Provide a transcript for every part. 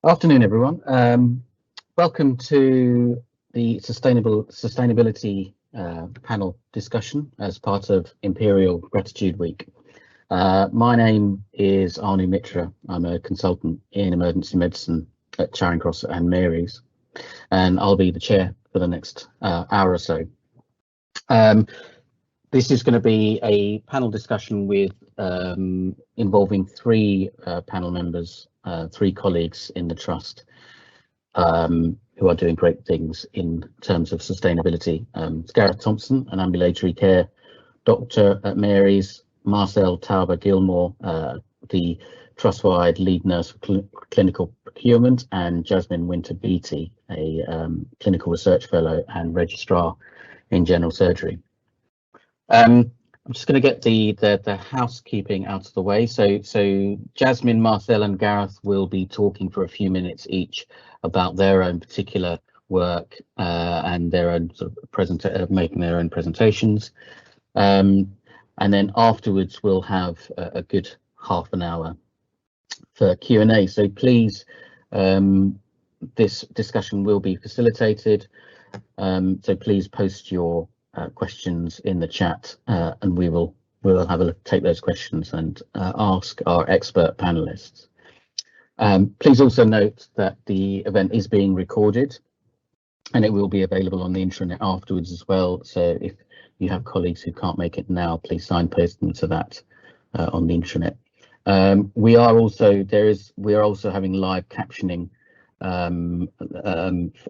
Afternoon, everyone. Welcome to the sustainability panel discussion as part of Imperial Gratitude Week. My name is Anu Mitra. I'm a consultant in emergency medicine at Charing Cross and Mary's, and I'll be the chair for the next hour or so. This is going to be a panel discussion with involving three panel members, three colleagues in the trust who are doing great things in terms of sustainability. It's Gareth Thompson, an ambulatory care doctor at Mary's, Marcel Tauber-Gilmore, the trust-wide lead nurse for clinical procurement, and Jasmine Winter-Beattie, a clinical research fellow and registrar in general surgery. I'm just going to get the housekeeping out of the way. So Jasmine, Marcel, and Gareth will be talking for a few minutes each about their own particular work and their own sort of making their own presentations. And then afterwards we'll have a good half an hour for Q&A. So please, this discussion will be facilitated. So please post your questions in the chat, and we'll have a look, take those questions and ask our expert panelists. Please also note that the event is being recorded and it will be available on the intranet afterwards as well. So if you have colleagues who can't make it now, please signpost them to that on the intranet. We are also having live captioning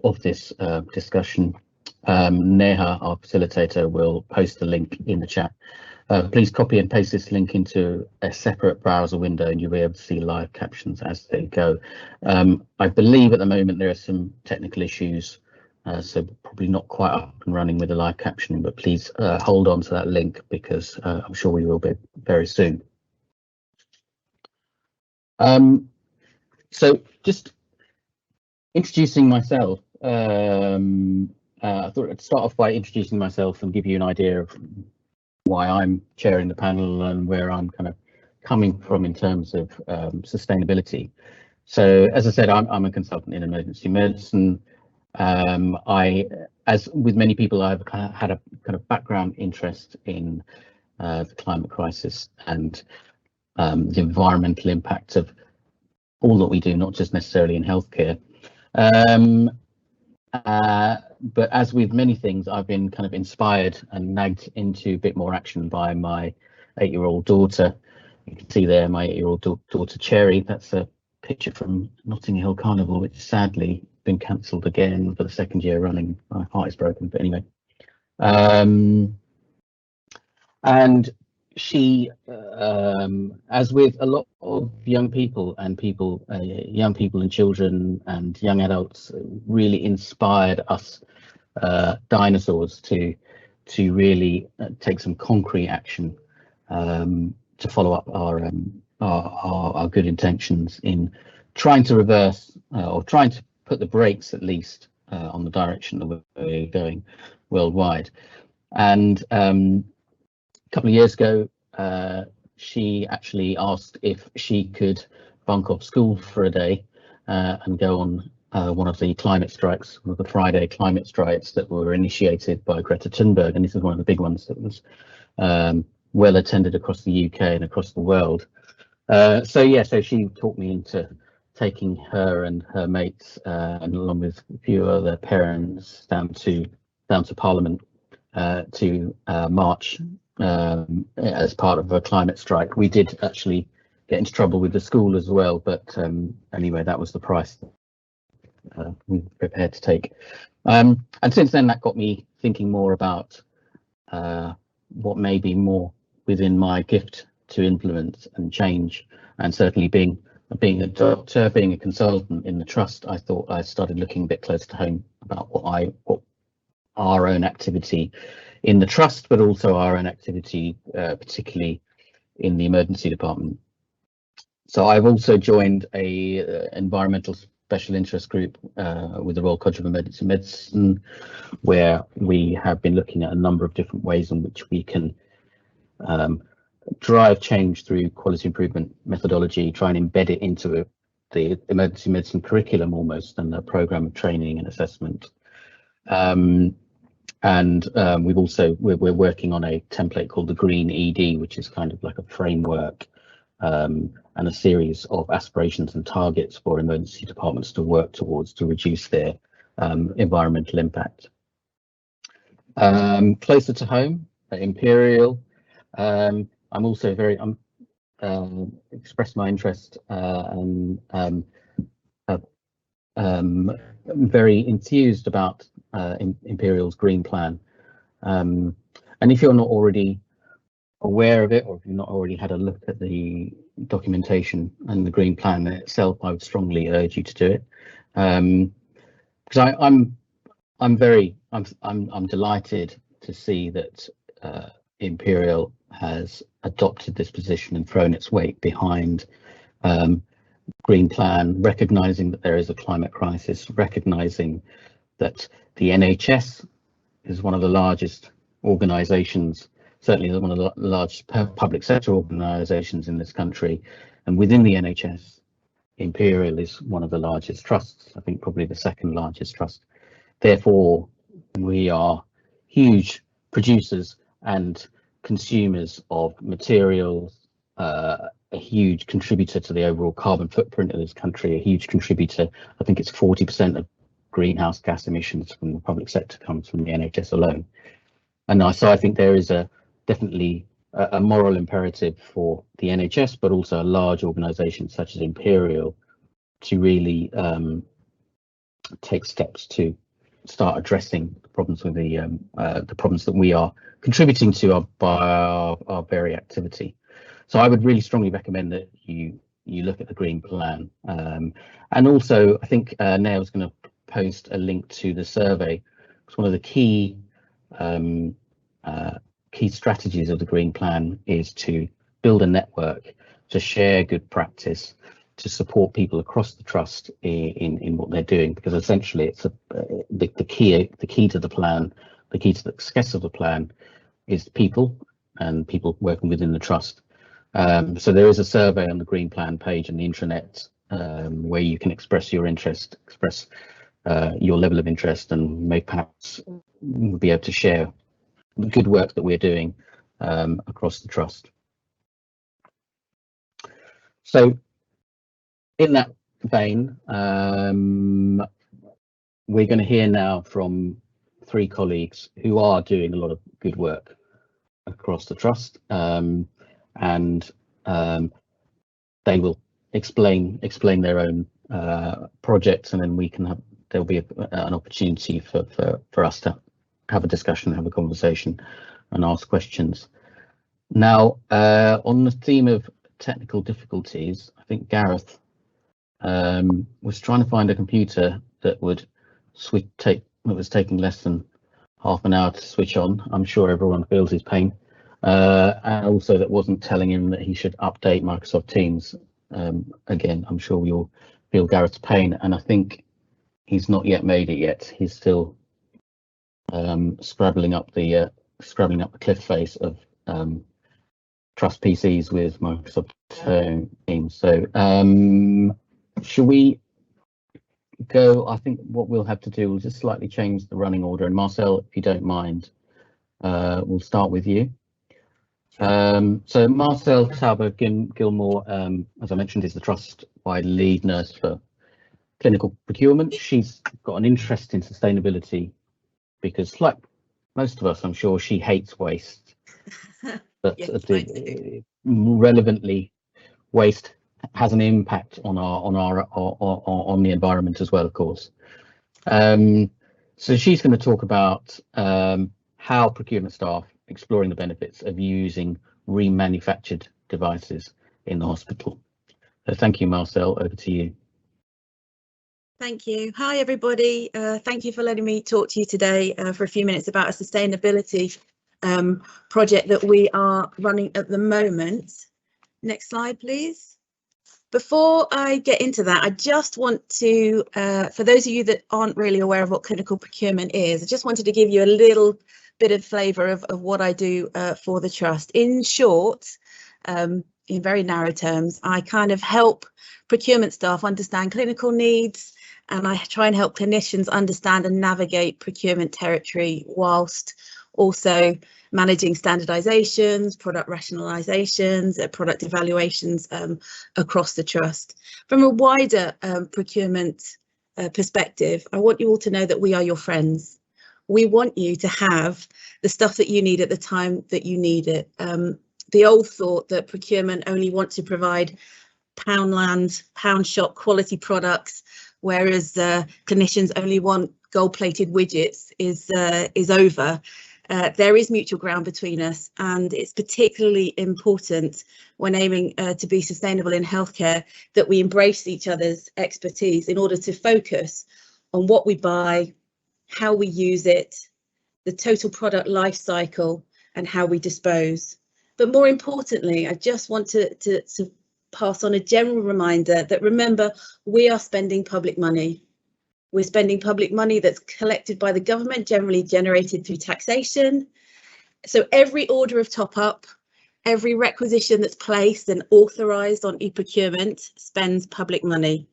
of this discussion. Neha, our facilitator, will post the link in the chat. Please copy and paste this link into a separate browser window and you'll be able to see live captions as they go. I believe at the moment there are some technical issues, so probably not quite up and running with the live captioning, but please hold on to that link because I'm sure we will be very soon. So just introducing myself. I thought I'd start off by introducing myself and give you an idea of why I'm chairing the panel and where I'm kind of coming from in terms of sustainability. So as I said, I'm a consultant in emergency medicine. As with many people, I've had a kind of background interest in the climate crisis and the environmental impact of all that we do, not just necessarily in healthcare. But as with many things, I've been kind of inspired and nagged into a bit more action by my 8-year-old daughter. You can see there my 8-year-old daughter Cherry. That's a picture from Notting Hill Carnival, which sadly been cancelled again for the second year running. My heart is broken, but anyway. And she, as with a lot of young people and children and young adults, really inspired us dinosaurs to really take some concrete action to follow up our good intentions in trying to reverse or trying to put the brakes at least on the direction that we're going worldwide. And a couple of years ago, she actually asked if she could bunk off school for a day and go on one of the climate strikes, one of the Friday climate strikes that were initiated by Greta Thunberg, and this is one of the big ones that was well attended across the UK and across the world. So she talked me into taking her and her mates, and along with a few other parents, down to Parliament to march as part of a climate strike. We did actually get into trouble with the school as well, but anyway, that was the price we were prepared to take. And since then, that got me thinking more about what may be more within my gift to influence and change. And certainly being a doctor, being a consultant in the trust, I thought I started looking a bit closer to home about what our own activity in the trust, but also our own activity, particularly in the emergency department. So I've also joined a environmental special interest group with the Royal College of Emergency Medicine, where we have been looking at a number of different ways in which we can drive change through quality improvement methodology, try and embed it into the emergency medicine curriculum almost, and a program of training and assessment. We're working on a template called the Green ED, which is kind of like a framework and a series of aspirations and targets for emergency departments to work towards to reduce their environmental impact. Closer to home at Imperial, I'm also expressed my interest and very enthused about Imperial's green plan. And if you're not already aware of it, or if you've not already had a look at the documentation and the green plan itself, I would strongly urge you to do it. Because I'm delighted to see that Imperial has adopted this position and thrown its weight behind green plan, recognizing that there is a climate crisis, recognizing that the NHS is one of the largest organizations, certainly one of the largest public sector organizations in this country, and within the NHS, Imperial is one of the largest trusts, I think probably the second largest trust. Therefore, we are huge producers and consumers of materials, a huge contributor to the overall carbon footprint of this country, a huge contributor. I think it's 40% of greenhouse gas emissions from the public sector comes from the NHS alone. And so I think there is definitely a moral imperative for the NHS, but also a large organisation such as Imperial to really take steps to start addressing the problems with the problems that we are contributing to by our very activity. So I would really strongly recommend that you look at the green plan. And also, I think Neil's going to post a link to the survey. It's one of the key strategies of the green plan is to build a network, to share good practice, to support people across the trust in what they're doing, because essentially it's the key to the plan, the key to the success of the plan is people and people working within the trust. So there is a survey on the green plan page on the intranet where you can express your interest, express your level of interest, and may perhaps be able to share the good work that we're doing across the trust. So in that vein, we're going to hear now from three colleagues who are doing a lot of good work across the trust, and they will explain their own projects, and then there'll be an opportunity for us to have a discussion, have a conversation, and ask questions. Now, on the theme of technical difficulties, I think Gareth was trying to find a computer that was taking less than half an hour to switch on. I'm sure everyone feels his pain, and also that wasn't telling him that he should update Microsoft Teams. Again, I'm sure we all feel Gareth's pain, and I think he's not yet made it yet. He's still scrabbling up the cliff face of Trust PCs with Microsoft Teams. So should we go? I think what we'll have to do, we'll just slightly change the running order. And Marcel, if you don't mind, we'll start with you. So Marcel Talbot-Gilmore, as I mentioned, is the trust-wide lead nurse for clinical procurement. She's got an interest in sustainability because, like most of us, I'm sure she hates waste. But yes, relevantly, waste has an impact on the environment as well, of course. So she's going to talk about how procurement staff exploring the benefits of using remanufactured devices in the hospital. So thank you, Marcel. Over to you. Thank you. Hi, everybody. Thank you for letting me talk to you today for a few minutes about a sustainability project that we are running at the moment. Next slide, please. Before I get into that, I just want to, for those of you that aren't really aware of what clinical procurement is, I just wanted to give you a little bit of flavour of what I do for the Trust. In short, in very narrow terms. I kind of help procurement staff understand clinical needs, and I try and help clinicians understand and navigate procurement territory whilst also managing standardizations, product rationalizations, product evaluations across the trust. From a wider procurement perspective, I want you all to know that we are your friends. We want you to have the stuff that you need at the time that you need it. The old thought that procurement only want to provide pound shop quality products, whereas clinicians only want gold-plated widgets is over. There is mutual ground between us, and it's particularly important when aiming to be sustainable in healthcare that we embrace each other's expertise in order to focus on what we buy, how we use it, the total product life cycle, and how we dispose. But more importantly, I just want to pass on a general reminder that, remember, we are spending public money. We're spending public money that's collected by the government, generally generated through taxation. So every order of top up, every requisition that's placed and authorised on e-procurement spends public money.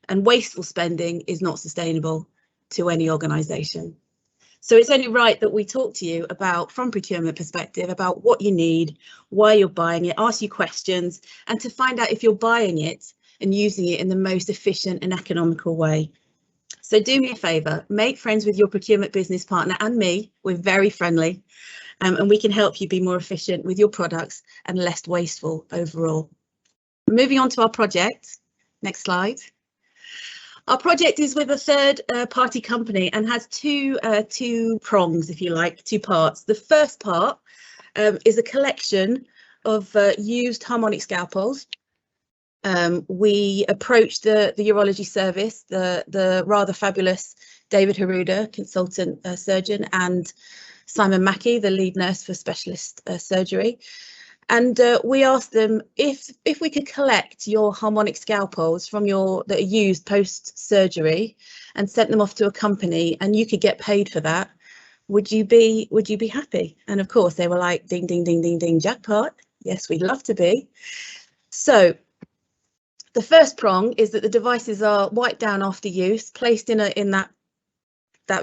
And wasteful spending is not sustainable to any organisation. So it's only right that we talk to you about, from procurement perspective, about what you need, why you're buying it, ask you questions, and to find out if you're buying it and using it in the most efficient and economical way. So do me a favour, make friends with your procurement business partner and me. We're very friendly, and we can help you be more efficient with your products and less wasteful overall. Moving on to our project. Next slide. Our project is with a third party company and has two prongs, if you like, two parts. The first part is a collection of used harmonic scalpels. We approached the urology service, the rather fabulous David Haruda, consultant surgeon, and Simon Mackey, the lead nurse for specialist surgery. And we asked them if we could collect your harmonic scalpels from that are used post surgery and sent them off to a company, and you could get paid for that. Would you be happy? And of course they were like, ding, ding, ding, ding, ding, jackpot. Yes, we'd love to be. So the first prong is that the devices are wiped down after use, placed in that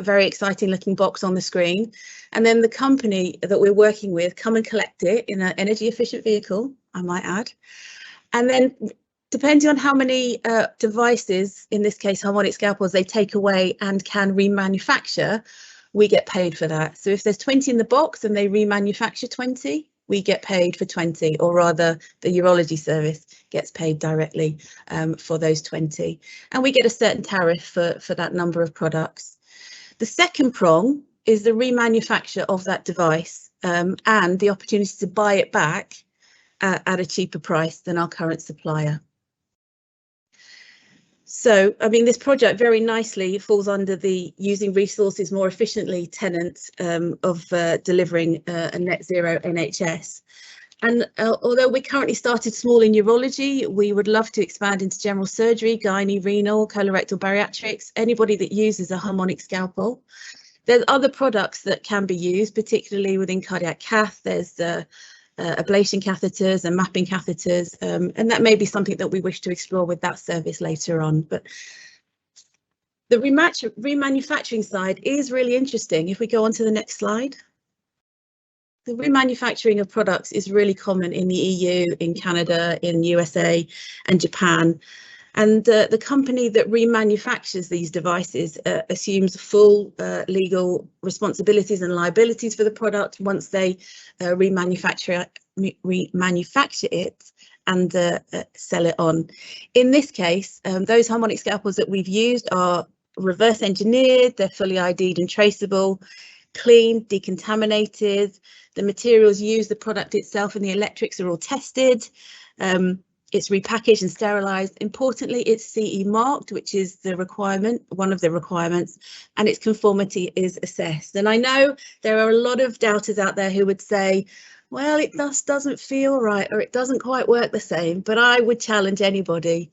very exciting looking box on the screen, and then the company that we're working with come and collect it in an energy efficient vehicle, I might add, and then depending on how many devices, in this case harmonic scalpels, they take away and can remanufacture, we get paid for that. So if there's 20 in the box and they remanufacture 20, we get paid for 20, or rather the urology service gets paid directly for those 20, and we get a certain tariff for that number of products. The second prong is the remanufacture of that device and the opportunity to buy it back at a cheaper price than our current supplier. So, I mean, this project very nicely falls under the using resources more efficiently tenet of delivering a net zero NHS. And although we currently started small in urology, we would love to expand into general surgery, gynae, renal, colorectal, bariatrics, anybody that uses a harmonic scalpel. There's other products that can be used, particularly within cardiac cath. There's ablation catheters and mapping catheters, and that may be something that we wish to explore with that service later on. But the remanufacturing side is really interesting. If we go on to the next slide. The remanufacturing of products is really common in the EU, in Canada, in USA and Japan. And the company that remanufactures these devices assumes full legal responsibilities and liabilities for the product once they remanufacture it and sell it on. In this case, those harmonic scalpels that we've used are reverse engineered, they're fully ID'd and traceable, clean, decontaminated. The materials used, the product itself and the electrics are all tested. It's repackaged and sterilised. Importantly, it's CE marked, which is the requirement, one of the requirements, and its conformity is assessed. And I know there are a lot of doubters out there who would say, well, it just doesn't feel right, or it doesn't quite work the same. But I would challenge anybody,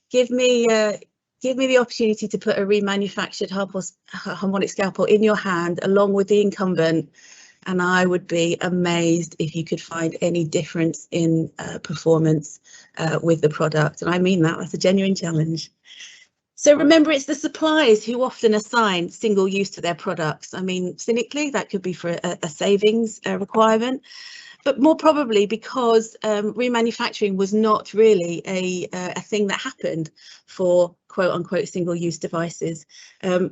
give me the opportunity to put a remanufactured harmonic scalpel in your hand along with the incumbent, and I would be amazed if you could find any difference in performance with the product. And I mean that, that's a genuine challenge. So remember, it's the suppliers who often assign single use to their products. I mean, cynically, that could be for a savings requirement, but more probably because remanufacturing was not really a thing that happened for quote unquote single use devices,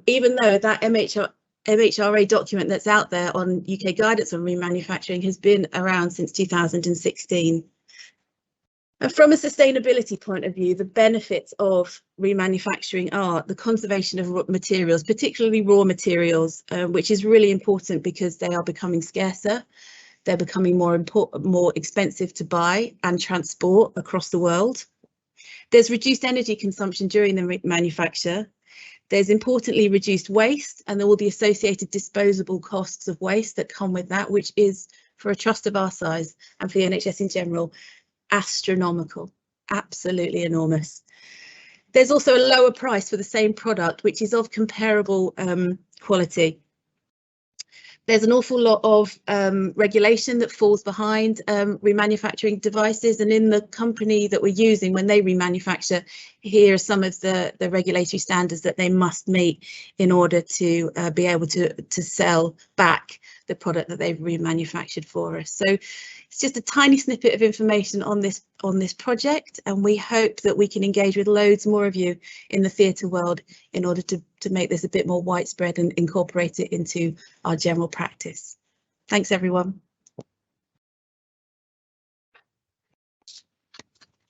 even though that MHRA document that's out there on UK guidance on remanufacturing has been around since 2016. And from a sustainability point of view, the benefits of remanufacturing are the conservation of materials, particularly raw materials, which is really important because they are becoming scarcer. They're becoming more expensive to buy and transport across the world. There's reduced energy consumption during the manufacture. There's importantly reduced waste, and there will be associated disposable costs of waste that come with that, which is, for a trust of our size and for the NHS in general, astronomical, absolutely enormous. There's also a lower price for the same product, which is of comparable quality. There's an awful lot of regulation that falls behind remanufacturing devices, and in the company that we're using, when they remanufacture, here are some of the regulatory standards that they must meet in order to be able to sell back the product that they've remanufactured for us. So it's just a tiny snippet of information on this project, and we hope that we can engage with loads more of you in the theatre world in order to make this a bit more widespread and incorporate it into our general practice. Thanks, everyone.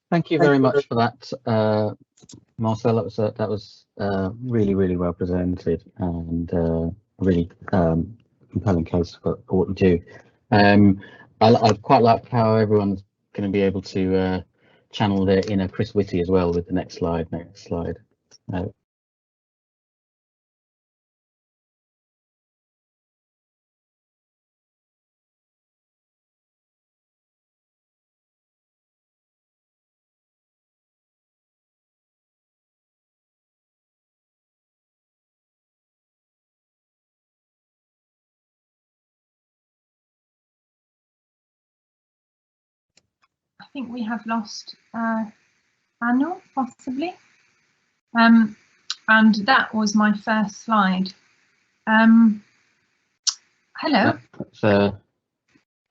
Thank you very much for that, Marcel. That was really, really well presented, and a really compelling case for what you do. I quite like how everyone's going to be able to channel their inner Chris Whitty as well with the next slide. I think we have lost Anu, possibly. And that was my first slide. Hello. That's a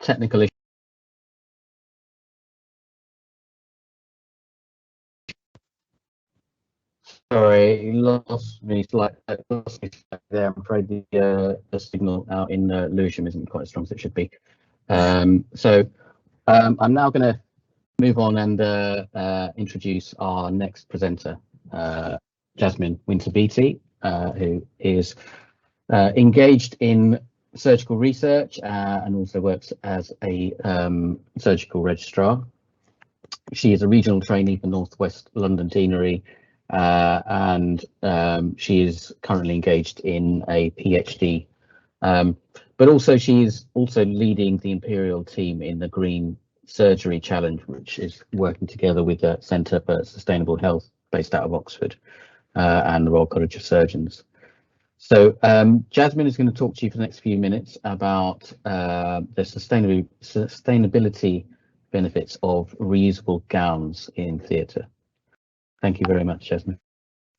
technical issue. Sorry, you lost me there. I'm afraid the signal out in Lewisham isn't quite as strong as it should be. So I'm now going to move on and introduce our next presenter, Jasmine Winter-Beattie, who is engaged in surgical research and also works as a surgical registrar. She is a regional trainee for North West London Deanery, and she is currently engaged in a PhD, but also she is also leading the Imperial team in the Green Surgery Challenge, which is working together with the Centre for Sustainable Health based out of Oxford and the Royal College of Surgeons. So Jasmine is going to talk to you for the next few minutes about the sustainability benefits of reusable gowns in theatre. Thank you very much, Jasmine.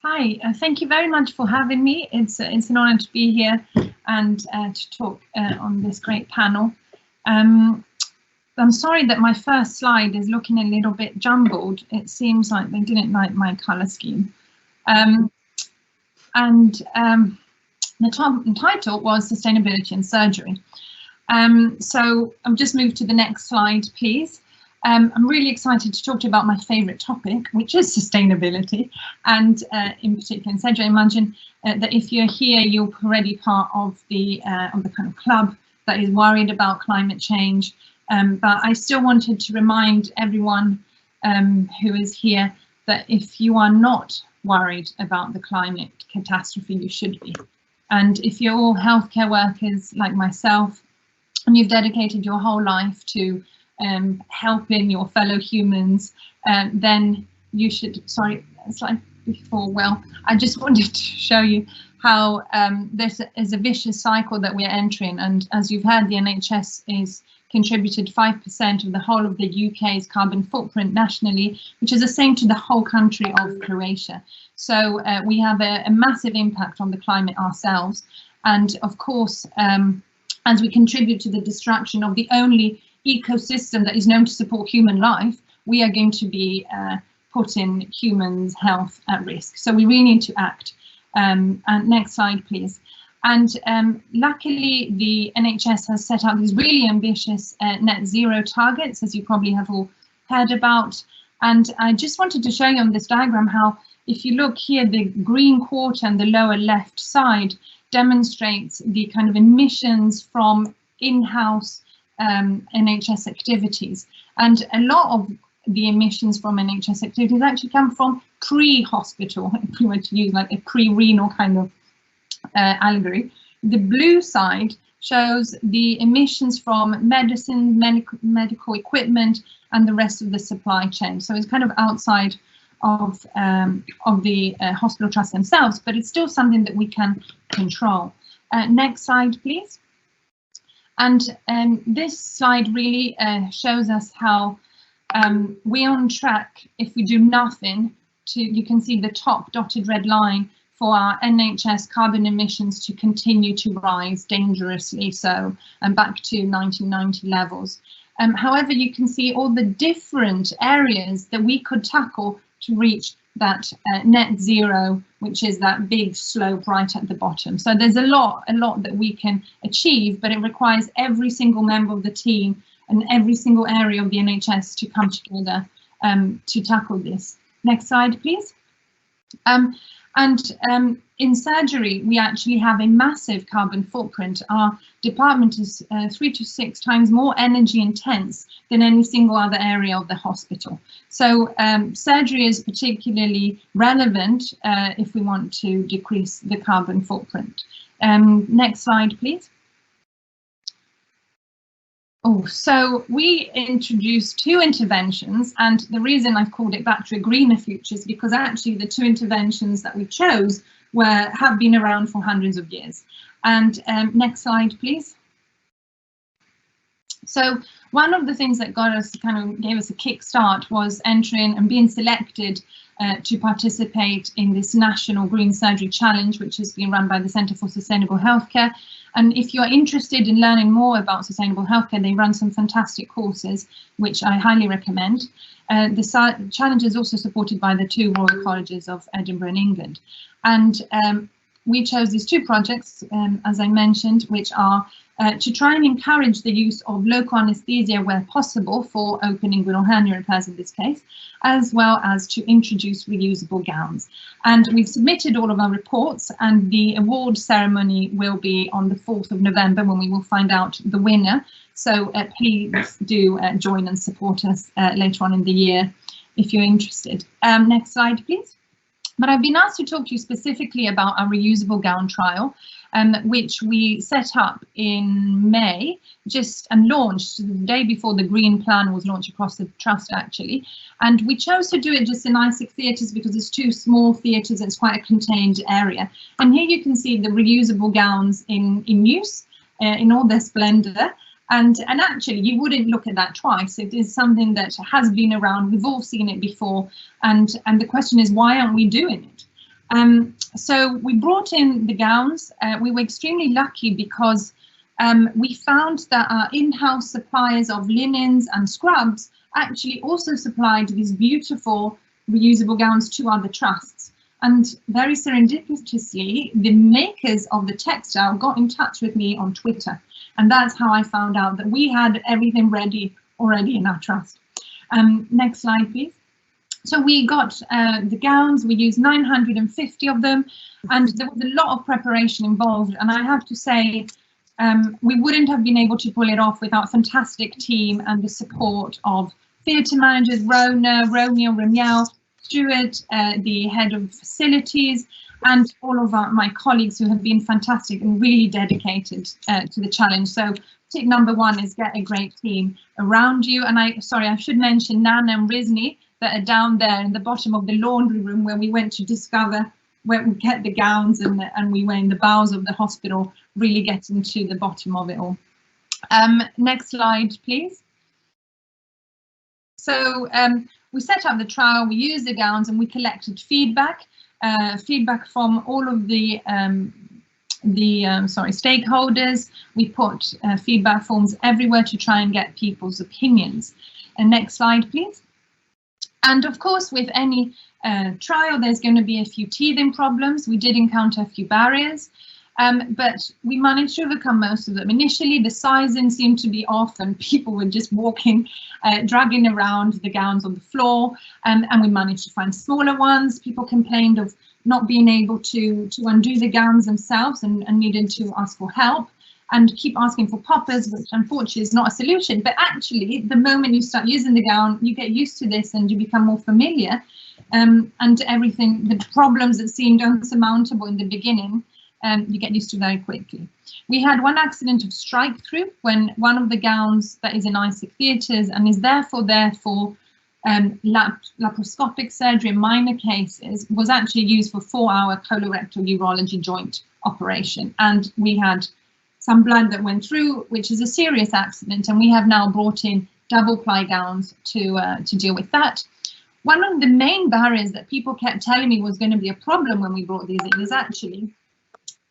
Hi, thank you very much for having me. It's an honour to be here and to talk on this great panel. I'm sorry that my first slide is looking a little bit jumbled. It seems like they didn't like my colour scheme. The title was Sustainability in Surgery. So I've just moved to the next slide, please. I'm really excited to talk to you about my favourite topic, which is sustainability, and in particular in surgery. I imagine that if you're here, you're already part of the kind of club that is worried about climate change. But I still wanted to remind everyone who is here that if you are not worried about the climate catastrophe, you should be. And if you're all healthcare workers like myself, and you've dedicated your whole life to helping your fellow humans, then you should, sorry, slide, before. Well, I just wanted to show you how this is a vicious cycle that we're entering. And as you've heard, the NHS is contributed 5% of the whole of the UK's carbon footprint nationally, which is the same to the whole country of Croatia. So we have a massive impact on the climate ourselves. And of course, as we contribute to the destruction of the only ecosystem that is known to support human life, we are going to be putting humans' health at risk. So we really need to act. And next slide, please. And luckily, the NHS has set out these really ambitious net zero targets, as you probably have all heard about. And I just wanted to show you on this diagram how, if you look here, the green quarter on the lower left side demonstrates the kind of emissions from in-house NHS activities. And a lot of the emissions from NHS activities actually come from pre-hospital, if we were to use like a pre-renal kind of allegory. The blue side shows the emissions from medicine, medical equipment, and the rest of the supply chain. So it's kind of outside of the hospital trusts themselves, but it's still something that we can control. Next slide, please. And this slide really shows us how we're on track if we do nothing to, you can see the top dotted red line for our NHS carbon emissions to continue to rise dangerously so, and back to 1990 levels. However, you can see all the different areas that we could tackle to reach that net zero, which is that big slope right at the bottom. So there's a lot that we can achieve, but it requires every single member of the team and every single area of the NHS to come together to tackle this. Next slide, please. In surgery, we actually have a massive carbon footprint. Our department is 3 to 6 times more energy intense than any single other area of the hospital. So surgery is particularly relevant if we want to decrease the carbon footprint. Next slide, please. Oh, so we introduced 2 interventions, and the reason I've called it Back to a Greener Future is because actually the 2 interventions that we chose have been around for hundreds of years. And next slide, please. So one of the things that got us, gave us a kickstart was entering and being selected to participate in this National Green Surgery Challenge, which is being run by the Centre for Sustainable Healthcare. And if you're interested in learning more about sustainable healthcare, they run some fantastic courses, which I highly recommend. The challenge is also supported by the 2 Royal Colleges of Edinburgh and England. And we chose these 2 projects, as I mentioned, which are to try and encourage the use of local anaesthesia where possible for open inguinal hernia repairs in this case, as well as to introduce reusable gowns. And we've submitted all of our reports, and the award ceremony will be on the 4th of November when we will find out the winner. So please do join and support us later on in the year if you're interested. Next slide, please. But I've been asked to talk to you specifically about our reusable gown trial, which we set up in May, and launched the day before the Green Plan was launched across the Trust, actually. And we chose to do it just in ISIC theatres because it's 2 small theatres, it's quite a contained area. And here you can see the reusable gowns in use, in all their splendour. And actually, you wouldn't look at that twice. It is something that has been around. We've all seen it before. And the question is, why aren't we doing it? So we brought in the gowns. We were extremely lucky because we found that our in-house suppliers of linens and scrubs actually also supplied these beautiful reusable gowns to other trusts. And very serendipitously, the makers of the textile got in touch with me on Twitter. And that's how I found out that we had everything ready already in our trust. Next slide, please. So we got the gowns, we used 950 of them, and there was a lot of preparation involved. And I have to say, we wouldn't have been able to pull it off without a fantastic team and the support of theatre managers, Romeo, Ramiel, Stuart, the head of facilities, and all of my colleagues who have been fantastic and really dedicated to the challenge. So tip number 1 is get a great team around you. And I should mention Nan and Rizni, that are down there in the bottom of the laundry room where we went to discover where we kept the gowns, and we were in the bowels of the hospital, really getting to the bottom of it all. Next slide, please. So we set up the trial, we used the gowns, and we collected feedback from all of the stakeholders. We put feedback forms everywhere to try and get people's opinions. And next slide, please. And of course, with any trial, there's going to be a few teething problems. We did encounter a few barriers, but we managed to overcome most of them. Initially, the sizing seemed to be off and people were just walking, dragging around the gowns on the floor, and we managed to find smaller ones. People complained of not being able to undo the gowns themselves and needed to ask for help and keep asking for poppers, which unfortunately is not a solution. But actually, the moment you start using the gown, you get used to this and you become more familiar, and everything, the problems that seemed unsurmountable in the beginning, you get used to very quickly. We had one accident of strike through when one of the gowns that is in ISIC theatres and is therefore laparoscopic surgery in minor cases was actually used for 4-hour colorectal urology joint operation, and we had some blood that went through, which is a serious accident, and we have now brought in double ply gowns to deal with that. One of the main barriers that people kept telling me was going to be a problem when we brought these in is actually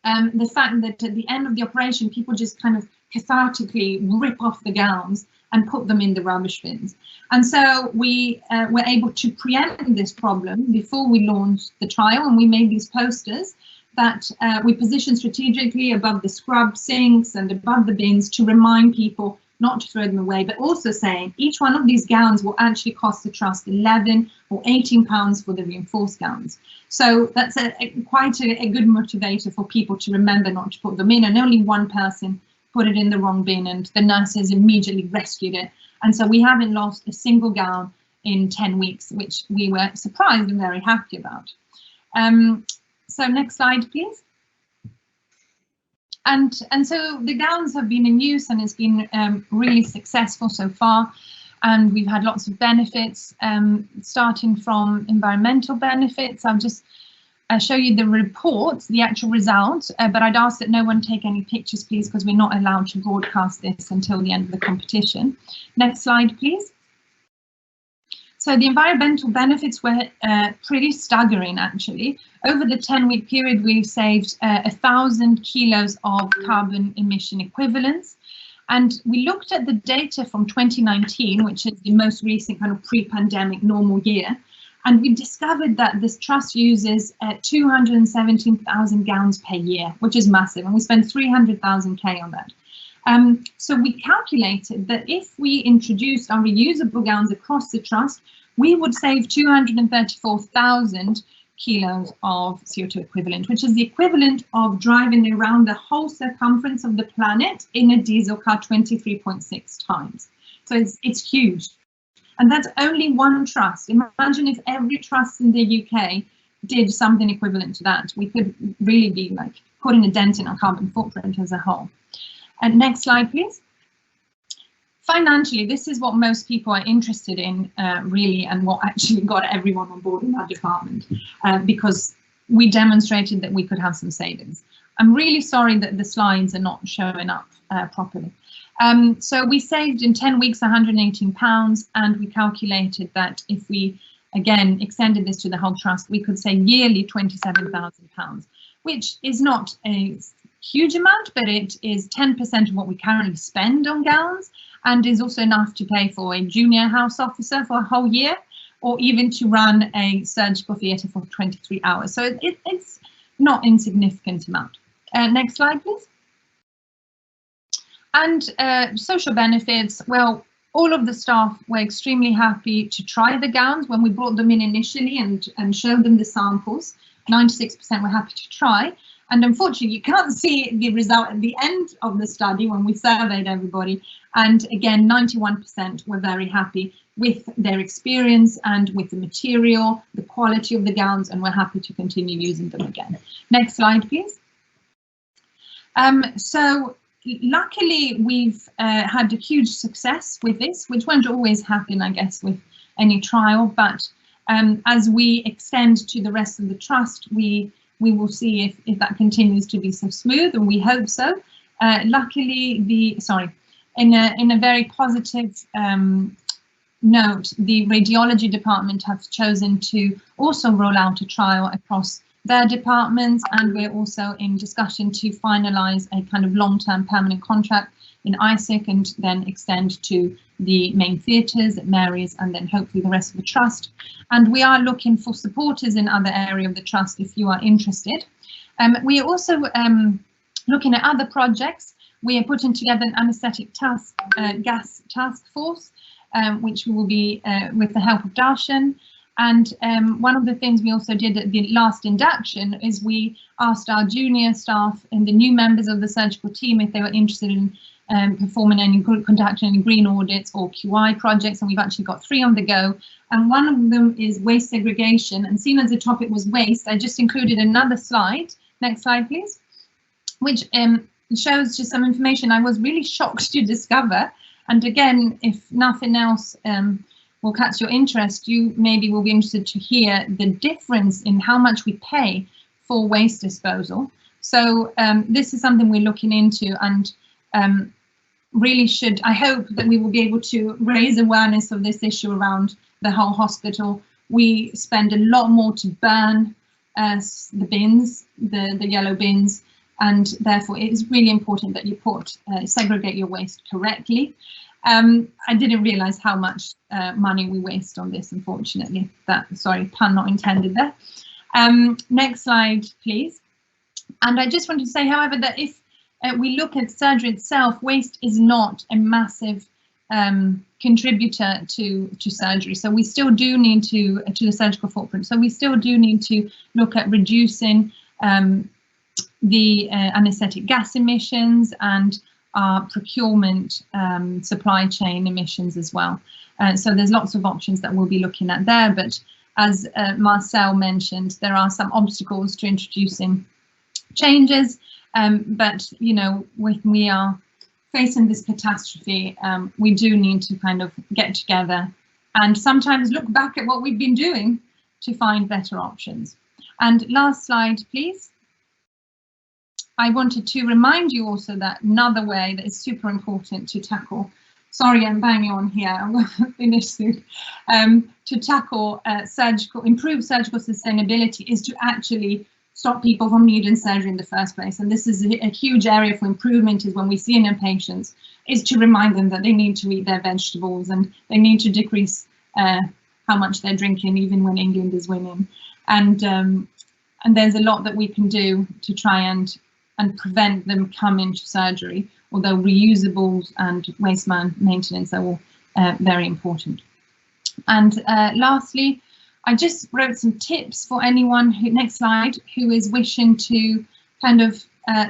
the fact that at the end of the operation, people just kind of cathartically rip off the gowns and put them in the rubbish bins. And so we were able to preempt this problem before we launched the trial, and we made these posters that we positioned strategically above the scrub sinks and above the bins to remind people not to throw them away, but also saying each one of these gowns will actually cost the trust 11 or 18 pounds for the reinforced gowns. So that's quite a good motivator for people to remember not to put them in, and only one person put it in the wrong bin and the nurses immediately rescued it. And so we haven't lost a single gown in 10 weeks, which we were surprised and very happy about. So next slide, please. And so the gowns have been in use and it's been really successful so far. And we've had lots of benefits, starting from environmental benefits. I'll just show you the reports, the actual results, but I'd ask that no one take any pictures, please, because we're not allowed to broadcast this until the end of the competition. Next slide, please. So the environmental benefits were pretty staggering, actually. Over the 10-week period, we've saved 1,000 kilos of carbon emission equivalents. And we looked at the data from 2019, which is the most recent kind of pre-pandemic normal year. And we discovered that this trust uses 217,000 gowns per year, which is massive. And we spend 300,000 K on that. So we calculated that if we introduced our reusable gowns across the trust, we would save 234,000 kilos of CO2 equivalent, which is the equivalent of driving around the whole circumference of the planet in a diesel car 23.6 times. So it's huge. And that's only one trust. Imagine if every trust in the UK did something equivalent to that. We could really be like putting a dent in our carbon footprint as a whole. And next slide, please. Financially, this is what most people are interested in, really, and what actually got everyone on board in our department, because we demonstrated that we could have some savings. I'm really sorry that the slides are not showing up properly. So we saved in 10 weeks £118, and we calculated that if we, again, extended this to the whole trust, we could save yearly £27,000, which is not a huge amount, but it is 10% of what we currently spend on gowns, and is also enough to pay for a junior house officer for a whole year, or even to run a surgical theatre for 23 hours. So it's not insignificant amount. Next slide, please. And social benefits, well, all of the staff were extremely happy to try the gowns when we brought them in initially and showed them the samples. 96% were happy to try. And unfortunately, you can't see the result at the end of the study when we surveyed everybody. And again, 91% were very happy with their experience and with the material, the quality of the gowns, and we're happy to continue using them again. Next slide, please. So luckily, we've had a huge success with this, which won't always happen, I guess, with any trial, but as we extend to the rest of the trust, we will see if that continues to be so smooth, and we hope so. Luckily, in a very positive note, the radiology department have chosen to also roll out a trial across their departments, and we're also in discussion to finalise a kind of long-term permanent contract in ISIC and then extend to the main theatres at Mary's and then hopefully the rest of the trust. And we are looking for supporters in other areas of the trust if you are interested. We are also looking at other projects. We are putting together an anaesthetic gas task force, which will be with the help of Darshan. And one of the things we also did at the last induction is we asked our junior staff and the new members of the surgical team if they were interested in conducting any green audits or QI projects, and we've actually got 3 on the go. And one of them is waste segregation, and seeing as the topic was waste, I just included another slide. Next slide, please, which shows just some information I was really shocked to discover. And again, if nothing else will catch your interest, you maybe will be interested to hear the difference in how much we pay for waste disposal. So this is something we're looking into, and really I hope that we will be able to raise awareness of this issue around the whole hospital. We spend a lot more to burn the bins, the yellow bins, and therefore it is really important that you segregate your waste correctly. I didn't realise how much money we waste on this, unfortunately. Sorry, pun not intended there. Next slide, please. And I just wanted to say, however, that if we look at surgery itself, waste is not a massive contributor to surgery. So we still do need to the surgical footprint. So we still do need to look at reducing the anaesthetic gas emissions and our procurement supply chain emissions as well. So there's lots of options that we'll be looking at there. But as Marcel mentioned, there are some obstacles to introducing changes. But, you know, when we are facing this catastrophe, we do need to kind of get together and sometimes look back at what we've been doing to find better options. And last slide, please. I wanted to remind you also that another way that is super important to tackle, sorry, I'm banging on here, I'm going to finish soon, to tackle improve surgical sustainability is to actually stop people from needing surgery in the first place. And this is a huge area for improvement, is when we see in our patients, is to remind them that they need to eat their vegetables and they need to decrease how much they're drinking, even when England is winning. And there's a lot that we can do to try and prevent them coming to surgery, although reusables and waste maintenance are all very important. And lastly, I just wrote some tips for anyone who, next slide, who is wishing to kind of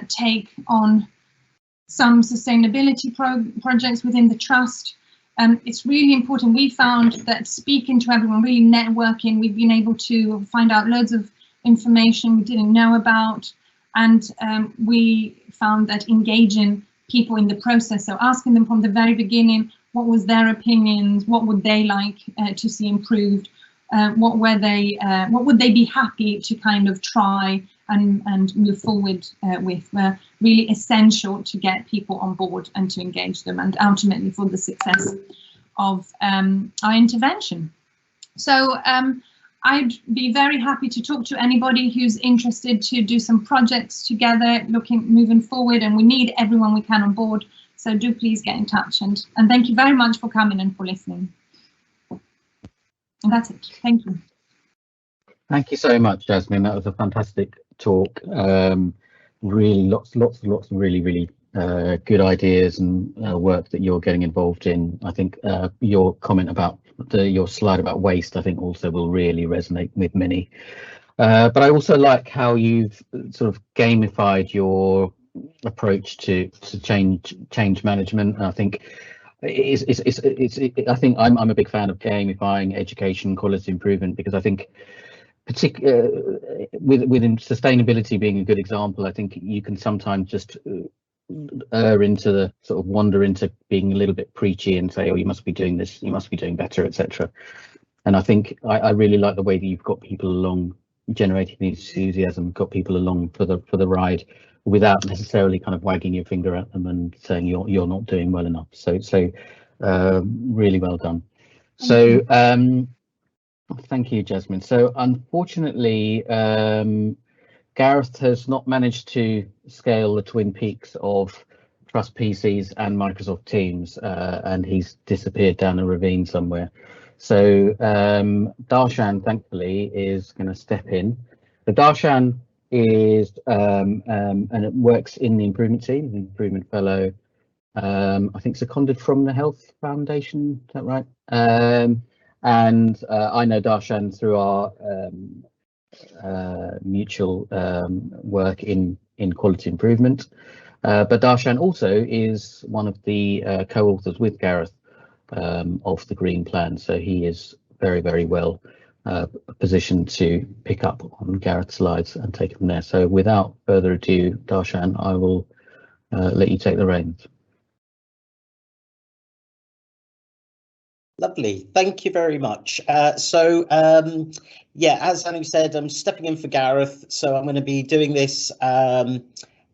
take on some sustainability projects within the trust. It's really important. We found that speaking to everyone, really networking, we've been able to find out loads of information we didn't know about. And we found that engaging people in the process, so asking them from the very beginning, what was their opinions, what would they like to see improved, what would they be happy to kind of try and move forward with, were really essential to get people on board and to engage them, and ultimately for the success of our intervention. So I'd be very happy to talk to anybody who's interested to do some projects together, moving forward, and we need everyone we can on board. So do please get in touch, and thank you very much for coming and for listening. And that's it. Thank you. Thank you so much, Jasmine. That was a fantastic talk. Really, lots of really good ideas and work that you're getting involved in. I think your comment about your slide about waste, I think also will really resonate with many. But I also like how you've sort of gamified your approach to change management. I think I think I'm a big fan of gamifying education, quality improvement, because I think within sustainability being a good example, I think you can sometimes just err into the sort of wander into being a little bit preachy and say, oh, you must be doing this, you must be doing better, etc. I think I really like the way that you've got people along, generating the enthusiasm, got people along for the ride, without necessarily kind of wagging your finger at them and saying you're not doing well enough. So really well done. So thank you, Jasmine. So unfortunately, Gareth has not managed to scale the twin peaks of Trust PCs and Microsoft Teams, and he's disappeared down a ravine somewhere. So Darshan, thankfully, is going to step in. So Darshan is and it works in the improvement team, the improvement fellow. I think seconded from the Health Foundation. Is that right? And I know Darshan through our mutual work in quality improvement. But Darshan also is one of the co-authors with Gareth of the Green Plan, so he is very, very well positioned to pick up on Gareth's slides and take it from there. So without further ado, Darshan, I will let you take the reins. Lovely, thank you very much. Yeah, as Anu said, I'm stepping in for Gareth, so I'm going to be doing this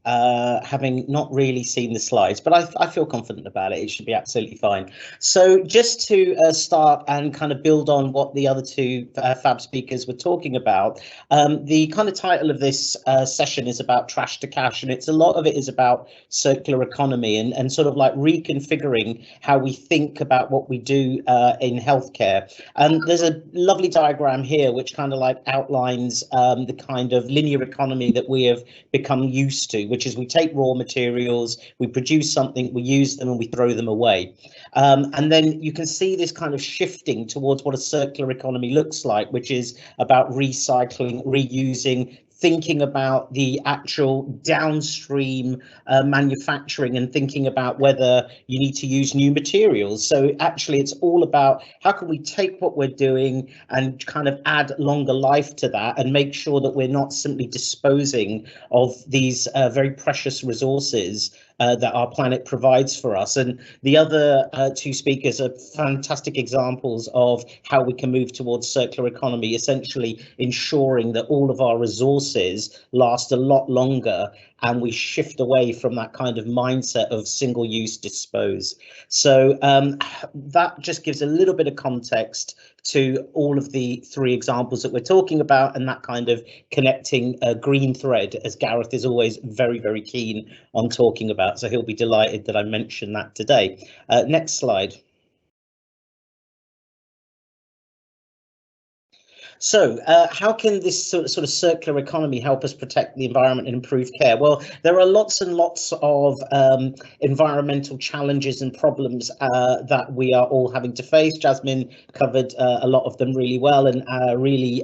having not really seen the slides, but I feel confident about it. It should be absolutely fine. So just to start and kind of build on what the other two fab speakers were talking about, the kind of title of this session is about trash to cash, and a lot of it is about circular economy and sort of like reconfiguring how we think about what we do in healthcare. And there's a lovely diagram here which kind of like outlines the kind of linear economy that we have become used to, which is we take raw materials, we produce something, we use them and we throw them away. And then you can see this kind of shifting towards what a circular economy looks like, which is about recycling, reusing, thinking about the actual downstream manufacturing and thinking about whether you need to use new materials. So actually it's all about how can we take what we're doing and kind of add longer life to that and make sure that we're not simply disposing of these very precious resources that our planet provides for us. And the other two speakers are fantastic examples of how we can move towards circular economy, essentially ensuring that all of our resources last a lot longer and we shift away from that kind of mindset of single-use dispose. So that just gives a little bit of context to all of the three examples that we're talking about, and that kind of connecting a green thread, as Gareth is always very, very keen on talking about. So he'll be delighted that I mentioned that today. Next slide. So how can this sort of circular economy help us protect the environment and improve care? Well, there are lots and lots of environmental challenges and problems that we are all having to face. Jasmine covered a lot of them really well and really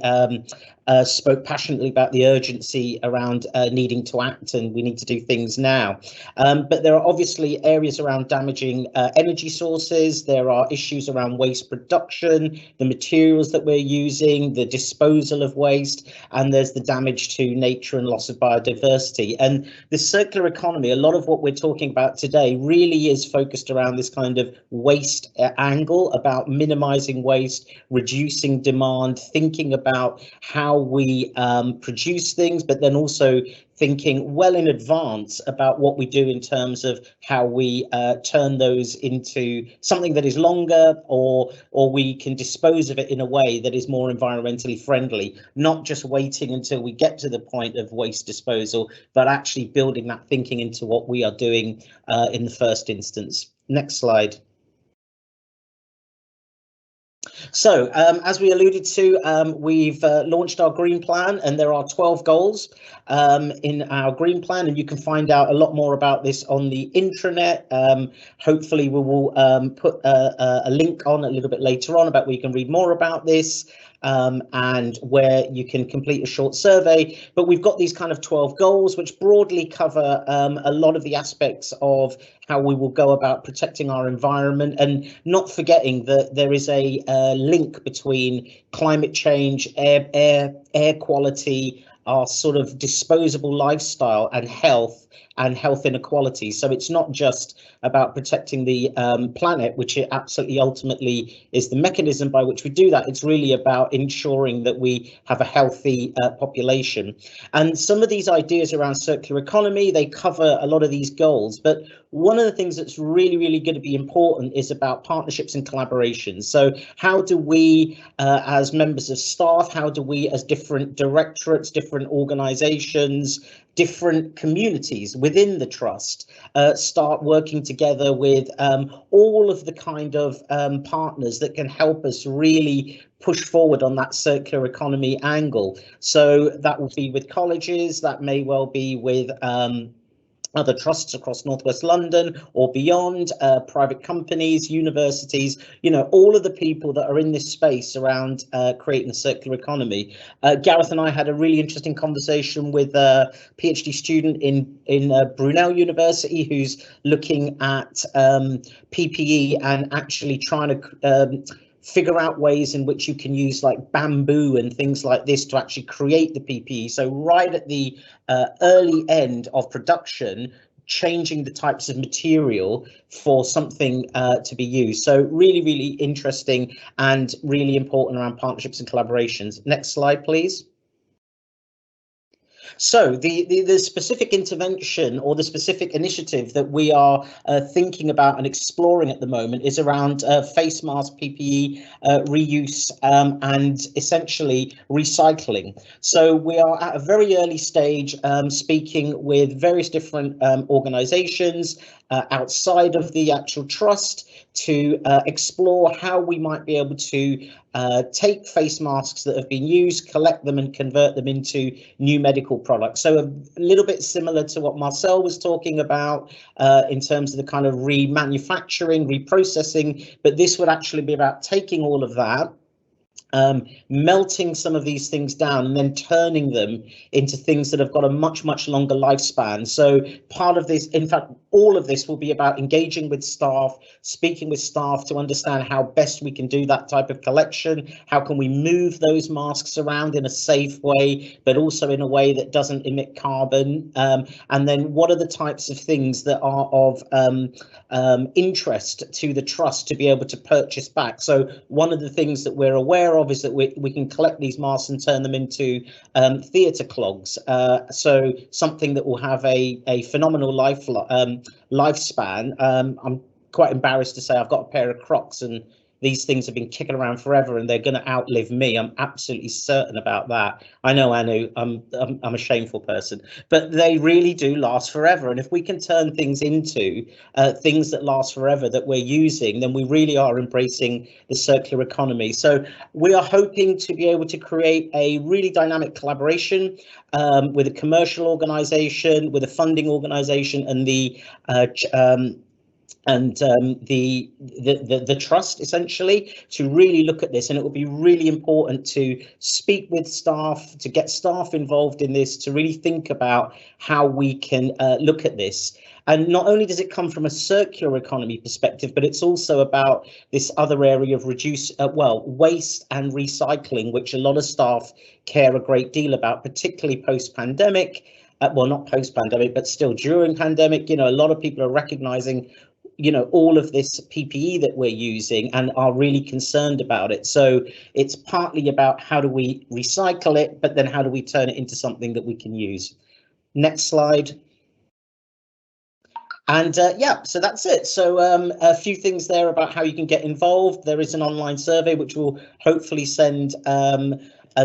spoke passionately about the urgency around needing to act, and we need to do things now. But there are obviously areas around damaging energy sources. There are issues around waste production, the materials that we're using, the disposal of waste, and there's the damage to nature and loss of biodiversity. And the circular economy, a lot of what we're talking about today really is focused around this kind of waste angle, about minimizing waste, reducing demand, thinking about how we produce things, but then also thinking well in advance about what we do in terms of how we turn those into something that is longer, or we can dispose of it in a way that is more environmentally friendly, not just waiting until we get to the point of waste disposal, but actually building that thinking into what we are doing in the first instance. Next slide. So as we alluded to, we've launched our Green Plan, and there are 12 goals in our Green Plan, and you can find out a lot more about this on the intranet. Hopefully we will put a link on a little bit later on about where you can read more about this. And where you can complete a short survey, but we've got these kind of 12 goals which broadly cover a lot of the aspects of how we will go about protecting our environment, and not forgetting that there is a link between climate change, air quality, our sort of disposable lifestyle and health inequality. So it's not just about protecting the planet, which it absolutely ultimately is the mechanism by which we do that. It's really about ensuring that we have a healthy population. And some of these ideas around circular economy, they cover a lot of these goals. But one of the things that's really, really going to be important is about partnerships and collaborations. So how do we, as members of staff, how do we as different directorates, different organisations, different communities within the trust start working together with all of the kind of partners that can help us really push forward on that circular economy angle. So that will be with colleges, that may well be with other trusts across Northwest London or beyond, private companies, universities, you know, all of the people that are in this space around creating a circular economy. Gareth and I had a really interesting conversation with a PhD student in Brunel University who's looking at PPE and actually trying to figure out ways in which you can use like bamboo and things like this to actually create the PPE. So right at the early end of production, changing the types of material for something to be used. So really, really interesting and really important around partnerships and collaborations. Next slide, please. So the specific intervention or the specific initiative that we are thinking about and exploring at the moment is around face mask, PPE reuse and essentially recycling. So we are at a very early stage speaking with various different organisations outside of the actual trust to explore how we might be able to take face masks that have been used, collect them and convert them into new medical products. So a little bit similar to what Marcel was talking about in terms of the kind of remanufacturing, reprocessing, but this would actually be about taking all of that, melting some of these things down and then turning them into things that have got a much, much longer lifespan. So part of this, in fact, all of this will be about engaging with staff, speaking with staff to understand how best we can do that type of collection. How can we move those masks around in a safe way, but also in a way that doesn't emit carbon? And then what are the types of things that are of interest to the trust to be able to purchase back? So one of the things that we're aware of is that we can collect these masks and turn them into theatre clogs. So something that will have a phenomenal lifespan. I'm quite embarrassed to say I've got a pair of Crocs and these things have been kicking around forever and they're going to outlive me. I'm absolutely certain about that. I know, Anu, I'm a shameful person, but they really do last forever. And if we can turn things into things that last forever that we're using, then we really are embracing the circular economy. So we are hoping to be able to create a really dynamic collaboration with a commercial organisation, with a funding organisation, and the trust, essentially, to really look at this. And it will be really important to speak with staff, to get staff involved in this, to really think about how we can look at this. And not only does it come from a circular economy perspective, but it's also about this other area of waste and recycling, which a lot of staff care a great deal about, particularly post-pandemic. Well, not post-pandemic, but still during pandemic. You know, a lot of people are recognizing, you know, all of this PPE that we're using and are really concerned about it. So it's partly about how do we recycle it, but then how do we turn it into something that we can use? Next slide. And yeah, so that's it. So a few things there about how you can get involved. There is an online survey which we'll hopefully send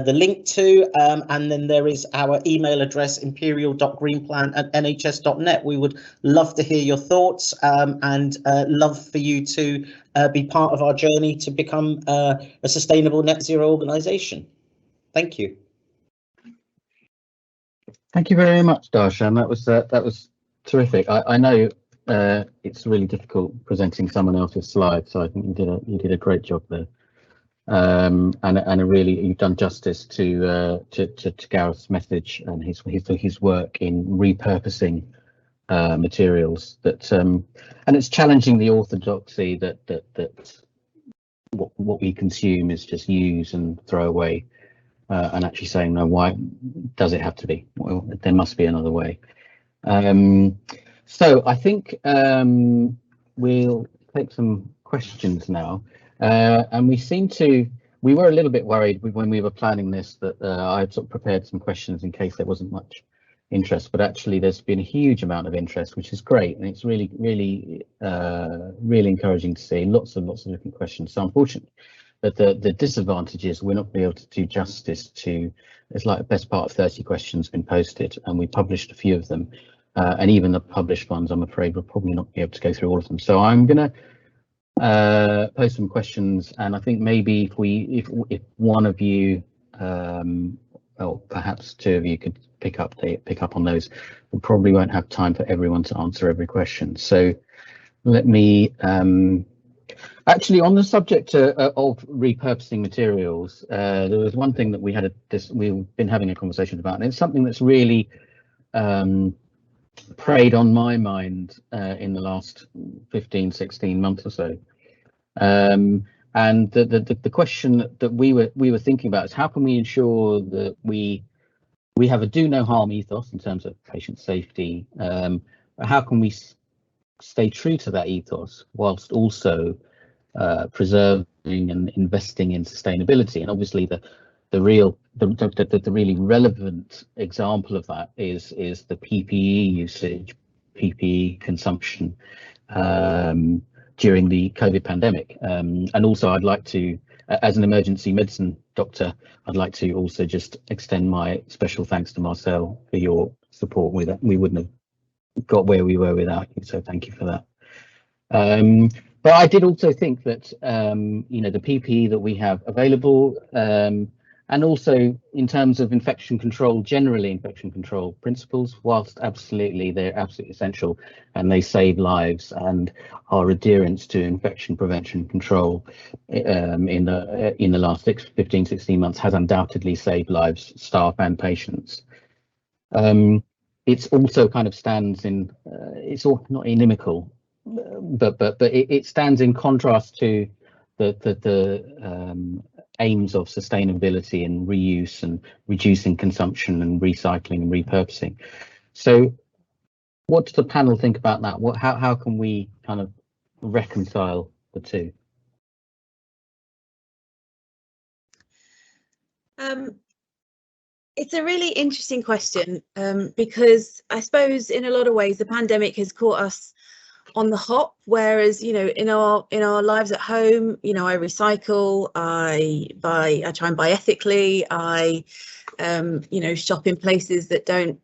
the link to, and then there is our email address, imperial.greenplan@nhs.net. We would love to hear your thoughts and love for you to be part of our journey to become a sustainable net zero organisation. Thank you. Thank you very much, Darshan. That was terrific. I know it's really difficult presenting someone else's slides, so I think you did a great job there. And really you've done justice to Gareth's message and his work in repurposing materials that and it's challenging the orthodoxy that what we consume is just use and throw away. and actually saying, no, why does it have to be? Well, there must be another way. So I think we'll take some questions now, and we were a little bit worried when we were planning this that I had sort of prepared some questions in case there wasn't much interest, but actually there's been a huge amount of interest, which is great, and it's really encouraging to see lots of different questions. So unfortunately, but the disadvantage is we're not be able to do justice to, it's like the best part of 30 questions been posted, and we published a few of them, and even the published ones, I'm afraid we'll probably not be able to go through all of them. So I'm gonna post some questions, and I think maybe if one of you, or perhaps two of you, could pick up on those. We probably won't have time for everyone to answer every question. So let me actually, on the subject of repurposing materials, there was one thing that we've been having a conversation about, and it's something that's really preyed on my mind in the last 15-16 months or so. And the question that we were thinking about is, how can we ensure that we have a do no harm ethos in terms of patient safety? How can we stay true to that ethos whilst also preserving and investing in sustainability? And obviously the really relevant example of that is the PPE usage, PPE consumption during the COVID pandemic. And also I'd like to, as an emergency medicine doctor, I'd like to also just extend my special thanks to Marcel for your support with that. We wouldn't have got where we were without you, so thank you for that. But I did also think that the PPE that we have available, and also in terms of infection control, generally infection control principles, whilst they're absolutely essential and they save lives, and our adherence to infection prevention control in the last 15-16 months has undoubtedly saved lives, staff and patients. It's also kind of stands in, it's all not inimical, but it stands in contrast to the aims of sustainability and reuse and reducing consumption and recycling and repurposing. So what does the panel think about that? How can we kind of reconcile the two? It's a really interesting question, because I suppose in a lot of ways the pandemic has caught us on the hop, whereas in our lives at home, I recycle, I try and buy ethically, I shop in places that don't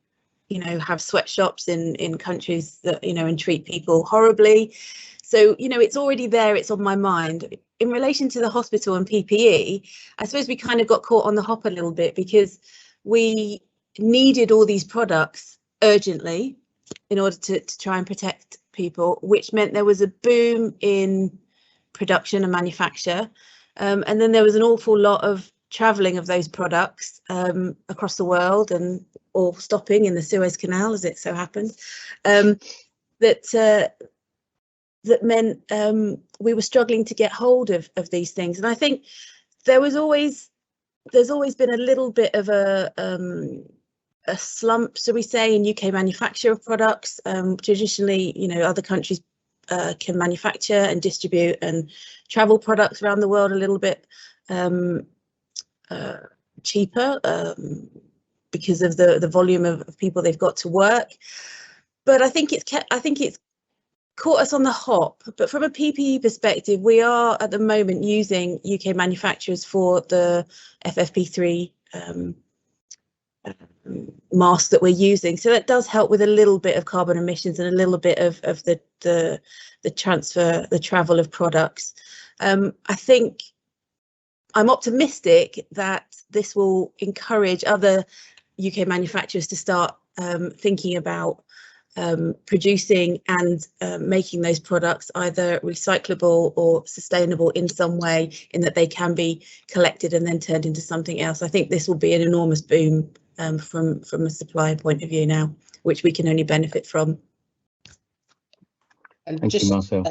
have sweatshops in countries that and treat people horribly. So it's already there, it's on my mind. In relation to the hospital and PPE, I suppose we kind of got caught on the hop a little bit because we needed all these products urgently in order to try and protect people, which meant there was a boom in production and manufacture, and then there was an awful lot of travelling of those products across the world, and all stopping in the Suez Canal, as it so happened, that meant we were struggling to get hold of these things. And I think there's always been a little bit of a slump, so we say, in UK manufacture of products. Traditionally, other countries can manufacture and distribute and travel products around the world a little bit cheaper because of the volume of people they've got to work. But I think it's caught us on the hop. But from a PPE perspective, we are at the moment using UK manufacturers for the FFP3 mask that we're using, so that does help with a little bit of carbon emissions and a little bit of the travel of products. I think I'm optimistic that this will encourage other UK manufacturers to start thinking about producing and making those products either recyclable or sustainable in some way, in that they can be collected and then turned into something else. I think this will be an enormous boom from a supplier point of view now, which we can only benefit from. And Thank you, Marcel.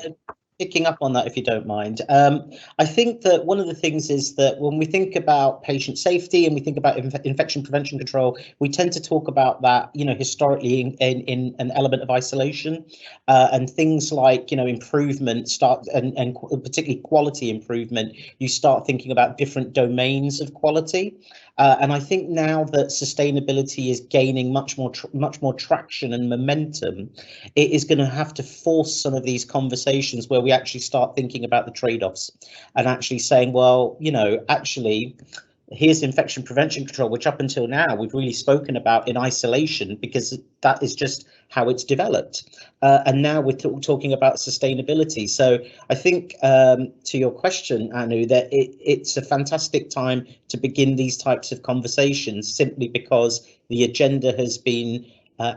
picking up on that, if you don't mind. I think that one of the things is that when we think about patient safety and we think about infection prevention control, we tend to talk about that, you know, historically in an element of isolation, and things like, you know, improvement and particularly quality improvement. You start thinking about different domains of quality. And I think now that sustainability is gaining much more traction and momentum, it is going to have to force some of these conversations where we actually start thinking about the trade-offs and actually saying, well, you know, actually, here's infection prevention control, which up until now we've really spoken about in isolation because that is just how it's developed. And now we're talking about sustainability. So I think to your question, Anu, that it's a fantastic time to begin these types of conversations simply because the agenda has been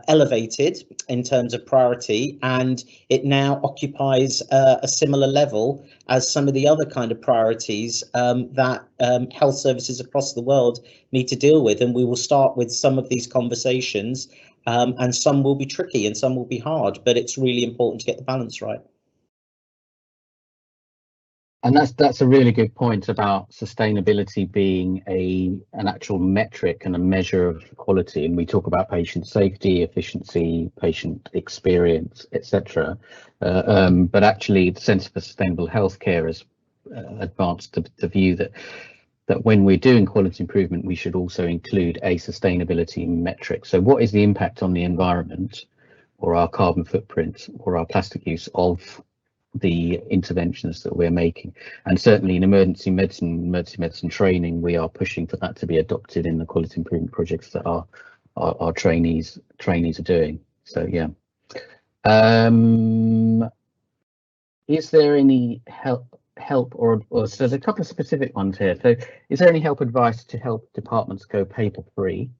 elevated in terms of priority, and it now occupies a similar level as some of the other kind of priorities that health services across the world need to deal with. And we will start with some of these conversations, and some will be tricky and some will be hard, but it's really important to get the balance right. And that's a really good point about sustainability being an actual metric and a measure of quality. And we talk about patient safety, efficiency, patient experience, etc. But actually, the Centre for Sustainable Healthcare has advanced the view that when we're doing quality improvement, we should also include a sustainability metric. So what is the impact on the environment or our carbon footprint or our plastic use of the interventions that we're making? And certainly in emergency medicine training, we are pushing for that to be adopted in the quality improvement projects that our trainees are doing. So yeah. Is there any help or so there's a couple of specific ones here. So is there any advice to help departments go paper free?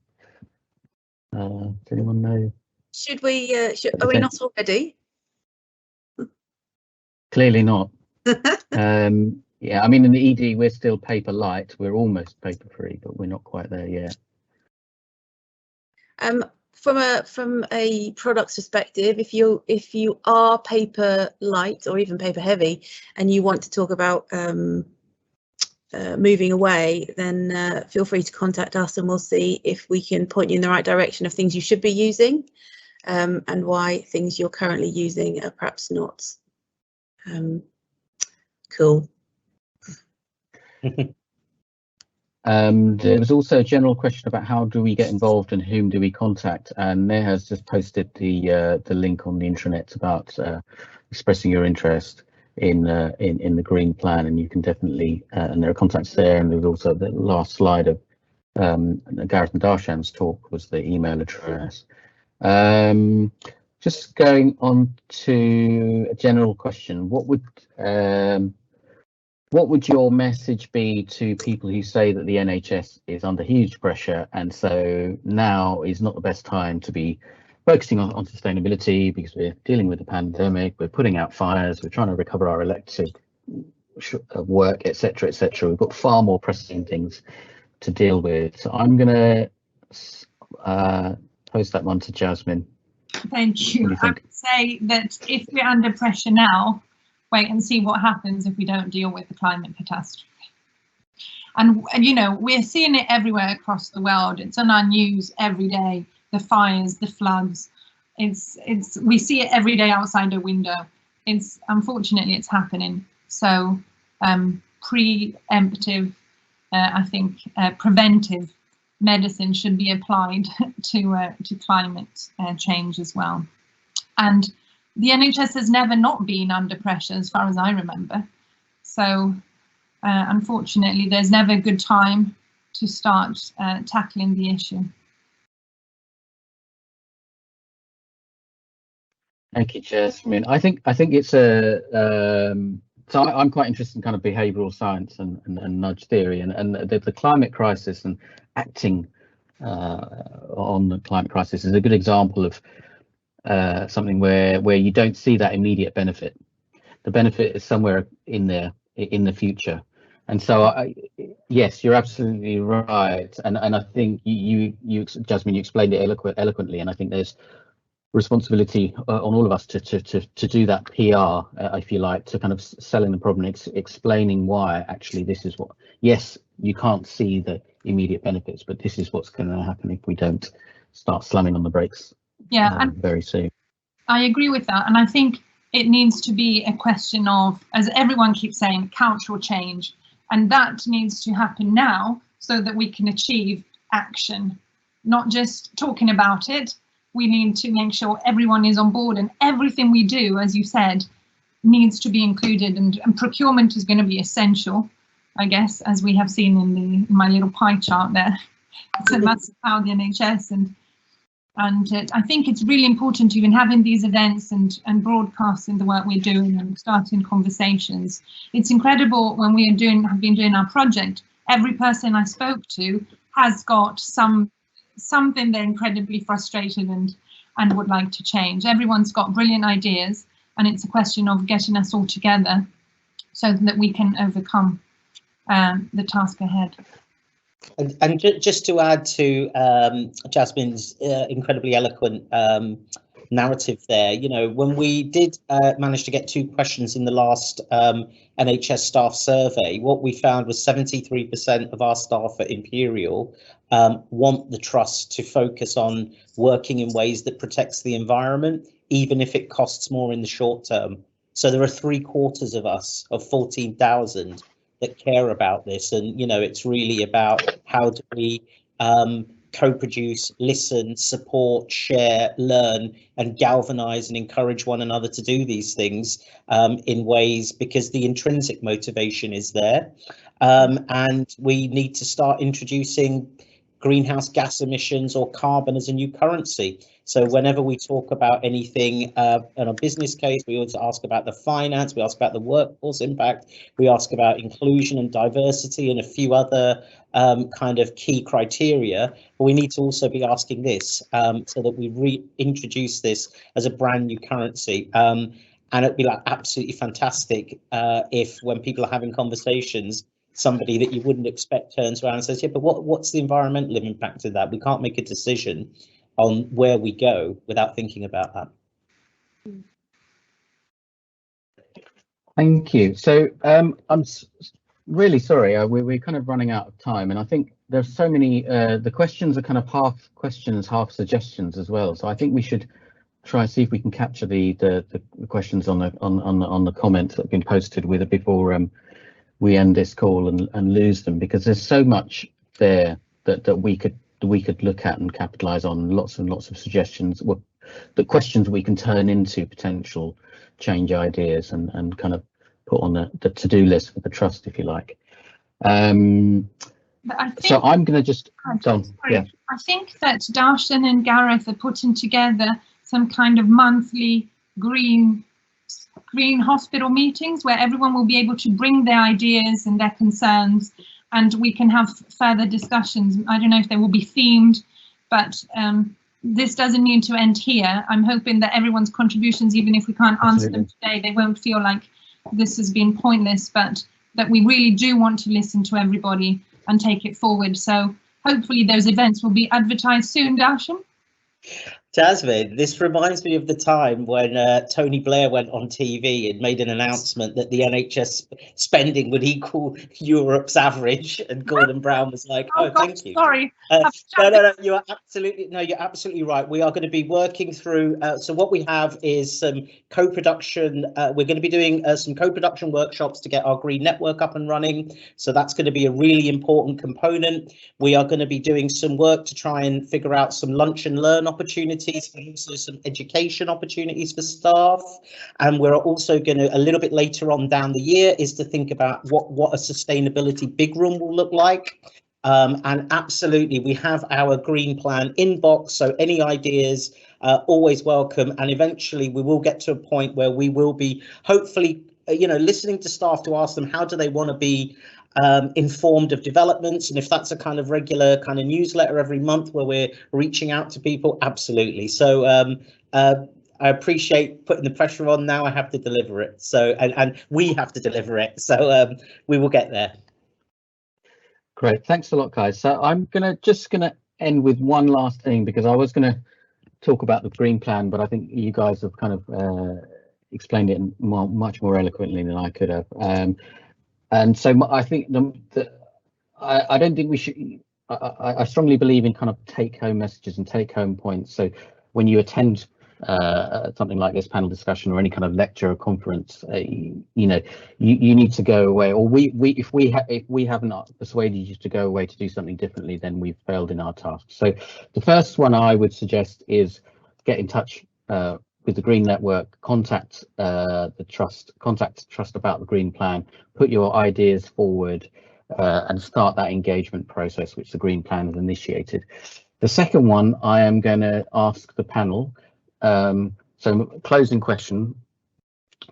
Does anyone know? Should we are we not already? Clearly not. Yeah, I mean, in the ED, we're still paper light. We're almost paper free, but we're not quite there yet. From a product perspective, if you are paper light or even paper heavy, and you want to talk about moving away, then feel free to contact us, and we'll see if we can point you in the right direction of things you should be using, and why things you're currently using are perhaps not cool. There was also a general question about how do we get involved and whom do we contact, and Nair has just posted the link on the intranet about expressing your interest in the green plan, and you can definitely and there are contacts there. And there was also the last slide of Gareth and Darshan's talk was the email address. Just going on to a general question, what would your message be to people who say that the NHS is under huge pressure, and so now is not the best time to be focusing on sustainability because we're dealing with the pandemic, we're putting out fires, we're trying to recover our elective work, etc., etc. We've got far more pressing things to deal with. So I'm going to post that one to Jasmine. Thank you. I would say that if we're under pressure now, wait and see what happens if we don't deal with the climate catastrophe. And you know, we're seeing it everywhere across the world. It's on our news every day, the fires, the floods. We see it every day outside a window. Unfortunately, it's happening. So preemptive, I think preventive medicine should be applied to climate change as well. And the NHS has never not been under pressure as far as I remember. So unfortunately, there's never a good time to start tackling the issue. Thank you, Jasmine. I think it's a so I'm quite interested in kind of behavioural science and nudge theory, and the climate crisis and acting on the climate crisis is a good example of something where you don't see that immediate benefit. The benefit is somewhere in there in the future, and so yes, you're absolutely right, and I think you Jasmine, you explained it eloquently, and I think there's responsibility on all of us to do that PR, if you like, to kind of selling the problem, explaining why actually this is what, yes, you can't see the immediate benefits, but this is what's going to happen if we don't start slamming on the brakes very soon. I agree with that, and I think it needs to be a question of, as everyone keeps saying, cultural change, and that needs to happen now so that we can achieve action, not just talking about it. We need to make sure everyone is on board, and everything we do, as you said, needs to be included, and procurement is going to be essential, I guess, as we have seen in my little pie chart there. It's a massive part of the NHS, and I think it's really important even having these events and broadcasting the work we're doing and starting conversations. It's incredible when we have been doing our project. Every person I spoke to has got something they're incredibly frustrated and would like to change. Everyone's got brilliant ideas, and it's a question of getting us all together so that we can overcome the task ahead. And just to add to Jasmine's incredibly eloquent narrative there, you know, when we did manage to get 2 questions in the last NHS staff survey, what we found was 73% of our staff at Imperial want the trust to focus on working in ways that protects the environment, even if it costs more in the short term. So there are 3/4 of us, of 14,000, that care about this, and you know, it's really about how do we co-produce, listen, support, share, learn, and galvanize and encourage one another to do these things in ways, because the intrinsic motivation is there, and we need to start introducing greenhouse gas emissions or carbon as a new currency. So whenever we talk about anything in a business case, we always ask about the finance, we ask about the workforce impact, we ask about inclusion and diversity and a few other kind of key criteria. But we need to also be asking this so that we reintroduce this as a brand new currency. And it'd be like absolutely fantastic if when people are having conversations, somebody that you wouldn't expect turns around and says, yeah, but what's the environmental impact of that? We can't make a decision on where we go without thinking about that. Thank you. So I'm really sorry, we're kind of running out of time, and I think there's so many, the questions are kind of half questions, half suggestions as well. So I think we should try and see if we can capture the questions on the comments that have been posted with it before we end this call and lose them, because there's so much there that we could look at and capitalize on, lots and lots of suggestions, the questions we can turn into potential change ideas and kind of put on the to-do list for the trust, if you like. So I'm going to just yeah. I think that Darshan and Gareth are putting together some kind of monthly green hospital meetings where everyone will be able to bring their ideas and their concerns, and we can have further discussions. I don't know if they will be themed, but this doesn't need to end here. I'm hoping that everyone's contributions, even if we can't answer them today, they won't feel like this has been pointless, but that we really do want to listen to everybody and take it forward. So hopefully those events will be advertised soon, Darshan. Jasmine, this reminds me of the time when Tony Blair went on TV and made an announcement that the NHS spending would equal Europe's average, and Gordon Brown was like, "Oh, thank you." Sorry. No, you're absolutely right. We are going to be working through. So what we have is some co-production. We're going to be doing some co-production workshops to get our green network up and running. So that's going to be a really important component. We are going to be doing some work to try and figure out some lunch and learn opportunities, and also some education opportunities for staff. And we're also going to, a little bit later on down the year, is to think about what a sustainability big room will look like. And absolutely, we have our green plan inbox, so any ideas always welcome. And eventually we will get to a point where we will be hopefully listening to staff to ask them how do they want to be informed of developments, and if that's a kind of regular kind of newsletter every month where we're reaching out to people, absolutely. So I appreciate putting the pressure on. Now I have to deliver it, so and we have to deliver it, so we will get there. Great, thanks a lot, guys. So I'm just gonna end with one last thing, because I was gonna talk about the green plan, but I think you guys have kind of explained it much more eloquently than I could have. And so I think I don't think we should. I strongly believe in kind of take-home messages and take-home points. So when you attend something like this panel discussion or any kind of lecture or conference, you know, you need to go away, or if we haven't persuaded you to go away to do something differently, then we've failed in our task. So the first one I would suggest is get in touch with the Green Network, contact the Trust about the Green Plan, put your ideas forward, and start that engagement process which the Green Plan has initiated. The second one, I am going to ask the panel, so closing question,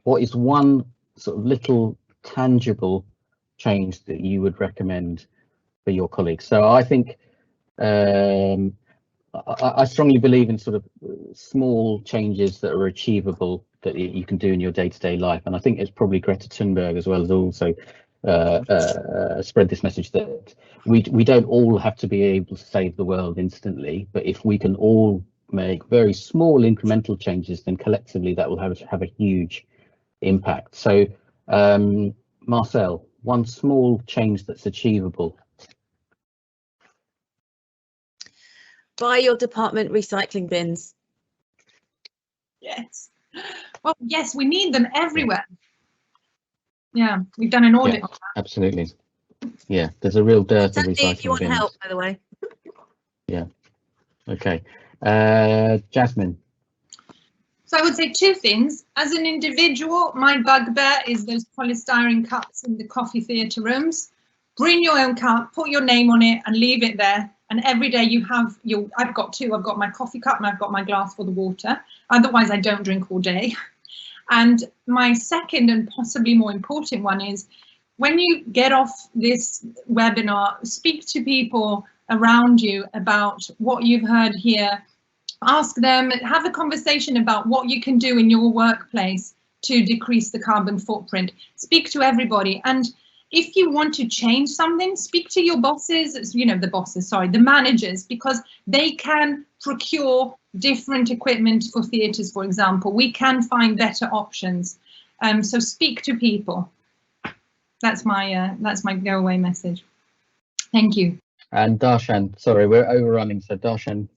what is one sort of little tangible change that you would recommend for your colleagues? So I think I strongly believe in sort of small changes that are achievable that you can do in your day-to-day life, and I think it's probably Greta Thunberg as well as also spread this message that we don't all have to be able to save the world instantly, but if we can all make very small incremental changes, then collectively that will have a huge impact. So Marcel, one small change that's achievable. Buy your department recycling bins. Yes. Well, yes, we need them everywhere. Yeah, we've done an audit on that. Absolutely. Yeah, there's a real dearth of recycling if you want bins. help, by the way. Yeah. Okay. Jasmine. So I would say two things. As an individual, my bugbear is those polystyrene cups in the coffee theatre rooms. Bring your own cup, put your name on it and leave it there. And every day you have your, I've got two, I've got my coffee cup and I've got my glass for the water. Otherwise I don't drink all day. And my second and possibly more important one is when you get off this webinar, speak to people around you about what you've heard here. Ask them, have a conversation about what you can do in your workplace to decrease the carbon footprint. Speak to everybody. And if you want to change something, speak to your bosses, you know, the managers, because they can procure different equipment for theatres, for example. We can find better options. So speak to people. That's my go away message. Thank you. And Darshan, sorry, we're overrunning, so Darshan.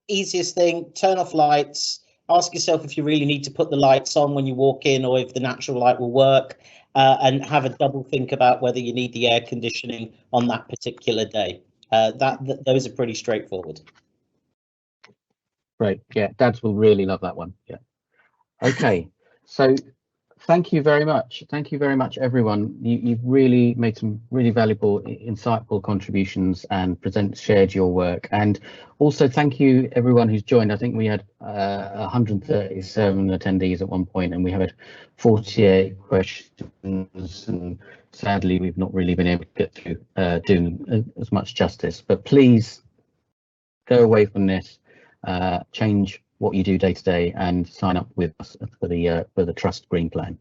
Easiest thing, turn off lights. Ask yourself if you really need to put the lights on when you walk in or if the natural light will work, and have a double think about whether you need the air conditioning on that particular day. Those are pretty straightforward. Great. Yeah, dads will really love that one. Yeah. Okay. So thank you very much. Thank you very much, everyone. You've really made some really valuable, insightful contributions and shared your work. And also thank you, everyone who's joined. I think we had 137 attendees at one point, and we had 48 questions. And sadly, we've not really been able to get through doing as much justice. But please go away from this, change what you do day to day, and sign up with us for the Trust Green Plan.